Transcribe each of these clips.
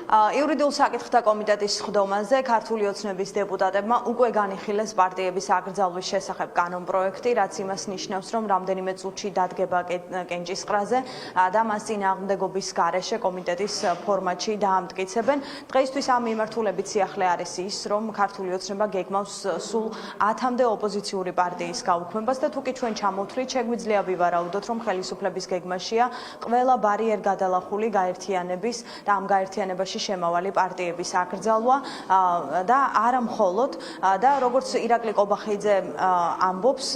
იურიდიულ საკითხთა კომიტეტის სხდომაზე ქართული ოცნების დეპუტატებმა უკვე განიხილეს პარტიების აკრძალვის შესახებ კანონპროექტი, რაც იმას ნიშნავს, რომ რამდენიმე წუთში დადგება კენჭისყრაზე და მას წინააღმდეგობის გარეშე კომიტეტის ფორმატში დაამტკიცებენ. დღეისთვის ამ მიმართულებით სიახლე არის ის, რომ ქართული ოცნება გეგმავს სულ 10-მდე ოპოზიციური პარტიის გაუქმებას და თუკი ჩვენ ჩამოვთვლით, შეგვიძლია ვივარაუდოთ, რომ ხელისუფლების გეგმაშია ყველა ბარიერ გადალახული გაერთიანების და ამ გაერთიანებაში შემავალი პარტიების აკრძალვა და არა მხოლოდ და როგორც ირაკლი კობახიძე ამბობს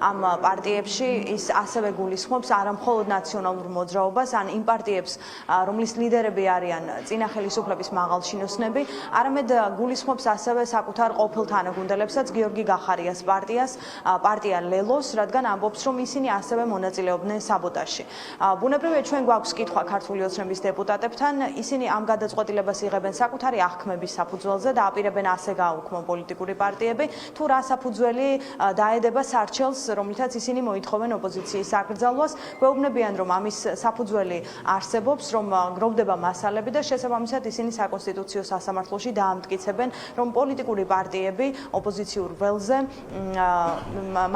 ამ პარტიებში ის ასევე გულისხმობს არა მხოლოდ ნაციონალურ მოძრაობას ან იმ პარტიებს რომლის ლიდერები არიან წინა ხელისუფლების მაღალჩინოსნები არამედ გულისხმობს ასევე საკუთარ ყოფილ თანაგუნდელებსაც გიორგი გახარიას პარტია ლელოს რადგან ამბობს რომ ისინი ასევე მონაწილეობდნენ საბოტაჟში ბუნებრივია ჩვენ გვაქვს კითხვა ქართული ოცნების დეპუტატებთან ისინი ამ გადაწყვეტილებას იღებენ საკუთარი აღქმების საფუძველზე და აპირებენ ასე გააუქმო პოლიტიკური პარტიები თუ რა საფუძველი დაედება სარჩელს რომლითაც ისინი მოითხოვენ ოპოზიციის აკრძალვას გვეუბნებიან რომ ამის საფუძველი არსებობს რომ გროვდება მასალები და შესაბამისად ისინი საკონსტიტუციო სასამართლოში დაამტკიცებენ რომ პოლიტიკური პარტიები ოპოზიციურ ველზე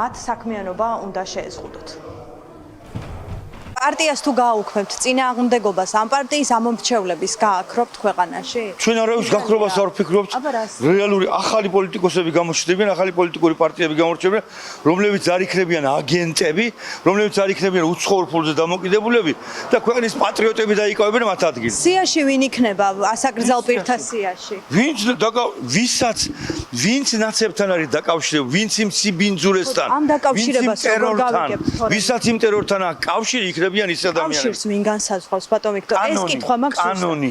მათ საქმიანობა უნდა შეეზღუდოთ პარტიას თუ გააუქმებთ წინააღმდეგობას ამ პარტიის ამომრჩევლების გააქრობთ ქვეყანაში? ჩვენ არავის გაქრობას არ ვფიქრობთ. რეალური ახალი პოლიტიკოსები გამოჩნდებიან, ახალი პოლიტიკური პარტიები გამორჩებიან, რომლებიც არ იქნებიან აგენტები, რომლებიც არ იქნებიან უცხოურ ფულზე დამოკიდებულები და ქვეყნის პატრიოტები დაიკავებენ მათ ადგილს. სიაში ვინ იქნება ასაკრძალ პირთა სიაში? ვინც ნაცებთან არის დაკავშირებული, ვინც იმ სიბინძურესთან, ამ დაკავშირებას როგორ გავიგებთ? ვისაც იმ ტერორთან აქვს კავშირი იქნება კავშირს ვინ განსაზღვრავს ბატონ ვიქტორ ეს კითხვა მაქვს კანონი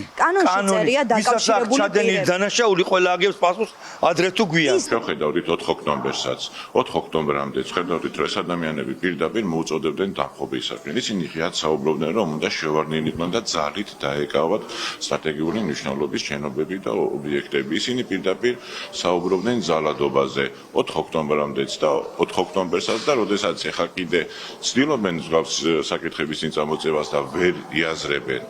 წერია დაკავშირებული ჩადენილი დანაშაული ყველა აგებს პასუხს ადრე თუ გვიან შეხედავთ 4 ოქტომბერსაც 4 ოქტომბრამდე ხედავთ რომ ეს ადამიანები პირდაპირ მოუწოდებდნენ დამხობისაკენ ისინი ღიად საუბრობდნენ რომ უნდა შევარდნილიყონ და ძალით დაეკავათ სტრატეგიული მნიშვნელობის შენობები და ობიექტები ისინი პირდაპირ საუბრობდნენ ძალადობაზე 4 ოქტომბრამდეც და 4 ოქტომბერსაც და როდესაც ეხა კიდე ცდილობენ მსგავს საკითხების წინ წამოწევას და ვერ იაზრებენ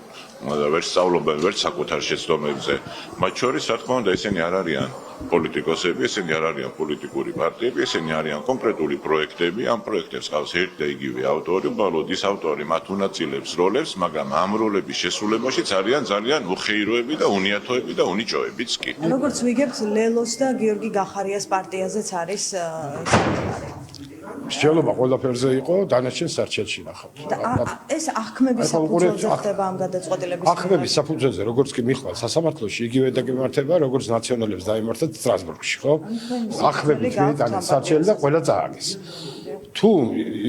ვერ სწავლობენ ვერ საკუთარ შეცდომებზე მათ შორის რა თქმა უნდა ესენი არ არიან პოლიტიკოსები ესენი არ არიან პოლიტიკური პარტიები ესენი არიან კონკრეტული პროექტები ამ პროექტებს ყავს ერთი და იგივე ავტორი უბრალოდ ის ავტორი მათ უნაწილებს როლებს მაგრამ ამ როლების შესრულებაშიც არიან ძალიან უხეიროები და უნიათოები და უნიჭოებიც კი როგორც ვიგებთ ლელოს და გიორგი გახარიას პარტიაზეც არის საკითხი შეიძლება ყველაფერზე იყო დანარჩენ სარჩელში ნახავთ. ეს აღქმების საფუძველზე ხდება ამ გადაწყვეტილების. აღქმების საფუძველზე როგორც კი მიხვალ სასამართლოში იგივე დაგემართება როგორც ნაციონალებს დაემართათ სტრასბურგში, ხო? აღქმების მიტანის სარჩელი და ყველა წააგეს. თუ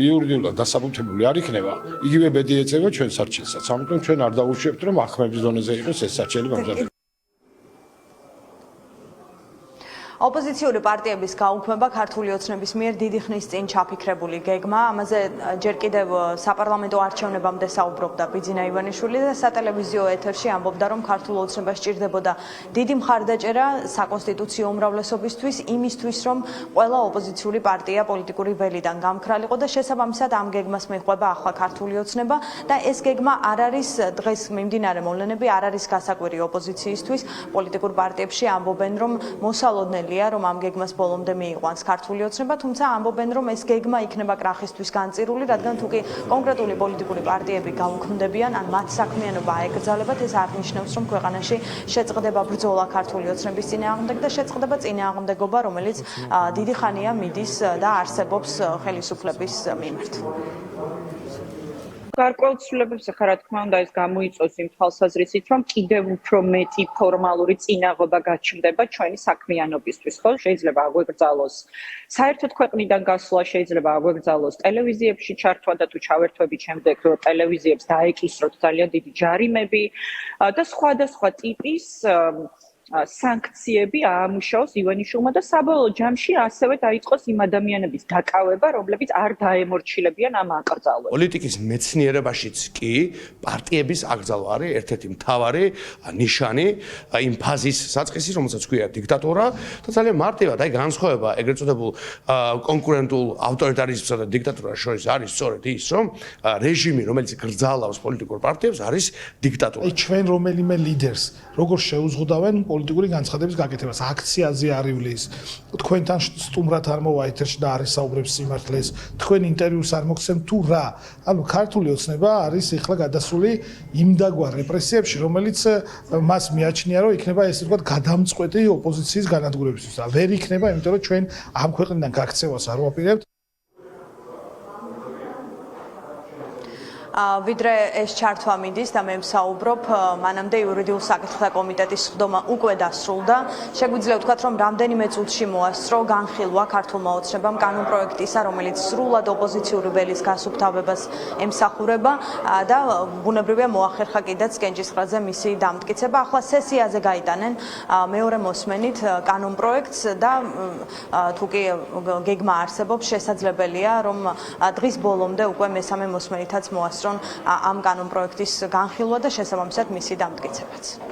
იურიდიულად დასაბუთებული არ იქნება, იგივე ბედი ეწევა ჩვენ სარჩელსაც. ამიტომ ჩვენ არ დავუშვებთ რომ აღქმების დონეზე იყოს ეს სარჩელი მომზადებული. ოპოზიციური პარტიების გაუქმება ქართული ოცნების მიერ დიდი ხნის წინ ჩაფიქრებული გეგმა. ამაზე ჯერ კიდევ საპარლამენტო არჩევნებამდე საუბრობდა ბიძინა ივანიშვილი და სატელევიზიო ეთერში ამბობდა, რომ ქართულ ოცნებას სჭირდებოდა დიდი მხარდაჭერა საკონსტიტუციო უმრავლესობისთვის, იმისთვის, რომ ყველა ოპოზიციური პარტია პოლიტიკური ველიდან გამქრალიყო და შესაბამისად ამ გეგმას მიჰყვება ახლა ქართული ოცნება და ეს გეგმა არ არის დღეს მიმდინარე მოვლენები არ არის გასაკვირი ოპოზიციისთვის. პოლიტიკურ პარტიებში ამბობენ, რომ მოსალოდნელი რომ ამ გეგმას ბოლომდე მიიყვანს ქართული ოცნება, თუმცა ამბობენ, რომ ეს გეგმა იქნება კრახისთვის განწირული, რადგან თუკი კონკრეტული პოლიტიკური პარტიები გაუქმდებიან, ან მათ საქმიანობა აეკრძალებათ, ეს არ ნიშნავს, რომ ქვეყანაში შეწყდება ბრძოლა ქართული ოცნების წინააღმდეგ და შეწყდება წინააღმდეგობა, რომელიც დიდი ხანია მიდის და არსებობს ხელისუფლების მიმართ. გარკვეულ ცვლილებებს ახლა რა თქმა უნდა ეს გამოიწვევს იმ თვალსაზრისით, რომ კიდევ უფრო მეტი ფორმალური წინაღობა გაჩნდება ჩვენი საქმიანობისთვის, ხო? შეიძლება აგვეკრძალოს საერთოდ ქვეყნიდან გასვლა, შეიძლება აგვეკრძალოს ტელევიზიებში ჩართვა და თუ ჩავერთვებით შემდეგ ტელევიზიებს დაეკისროთ ძალიან დიდი ჯარიმები და სხვადასხვა ტიპის სანქციები აამუშავოს ივანიშვილმა და საბოლოო ჯამში ასევე დაიწყოს იმ ადამიანების დაკავება, რომლებიც არ დაემორჩილებიან ამ აკრძალვებს. პოლიტიკის მეცნიერებაშიც კი პარტიების აკრძალვა არის ერთ-ერთი მთავარი ნიშანი იმ ფაზის საწყისი, რომელსაც ქვია დიქტატურა და ძალიან მარტივად აი განსხვავება ეგრეთ წოდებულ კონკურენტულ ავტორიტარიზმსა და დიქტატურას შორის არის სწორედ ის, რომ რეჟიმი, რომელიც გრძალავს პოლიტიკურ პარტიებს, არის დიქტატურა. აი ჩვენ რომელიმე ლიდერს როგორ შეუზღუდავენ პოლიტიკური განცხადების გაკეთებას, აქციაზე არივლის, თქვენთან სტუმრად არ მოვა ეთერში და არის საუბრებს სიმართლეს, თქვენ ინტერვიუს არ მოგცემ თუ რა. ანუ ქართული ოცნება არის ეხლა გადასული იმდაგვარ რეპრესიებში, რომელიც მას მიაჩნია, რომ იქნება ესე ვთქვათ გადამწყვეტი ოპოზიციის განადგურებისთვის და ვერ იქნება, იმიტომ რომ ჩვენ ამ ქვეყნიდან გაქცევას არ ვაპირებთ. ვიდრე ეს ჩართვა მიდის და მე ვსაუბრობ, მანამდე იურიდიულ საკითხთა კომიტეტის სხდომა უკვე დასრულდა. შეგვიძლია ვთქვათ, რომ რამდენიმე წუთში მოასწრო განხილვა ქართულმა ოცნებამ კანონპროექტისა, რომელიც სრულად ოპოზიციური ველის გასუფთავებას ემსახურება და ბუნებრივია მოახერხა კიდეც კენჭისყრაზე მისი დამტკიცება. ახლა სესიაზე გაიტანენ მეორე მოსმენით კანონპროექტს და თუ კი გეგმა არსებობს, შესაძლებელია, რომ დღის ბოლომდე უკვე მესამე მოსმენითაც მოასწრო ამ კანონპროექტის განხილვა და შესაბამისად მისი დამტკიცებაც.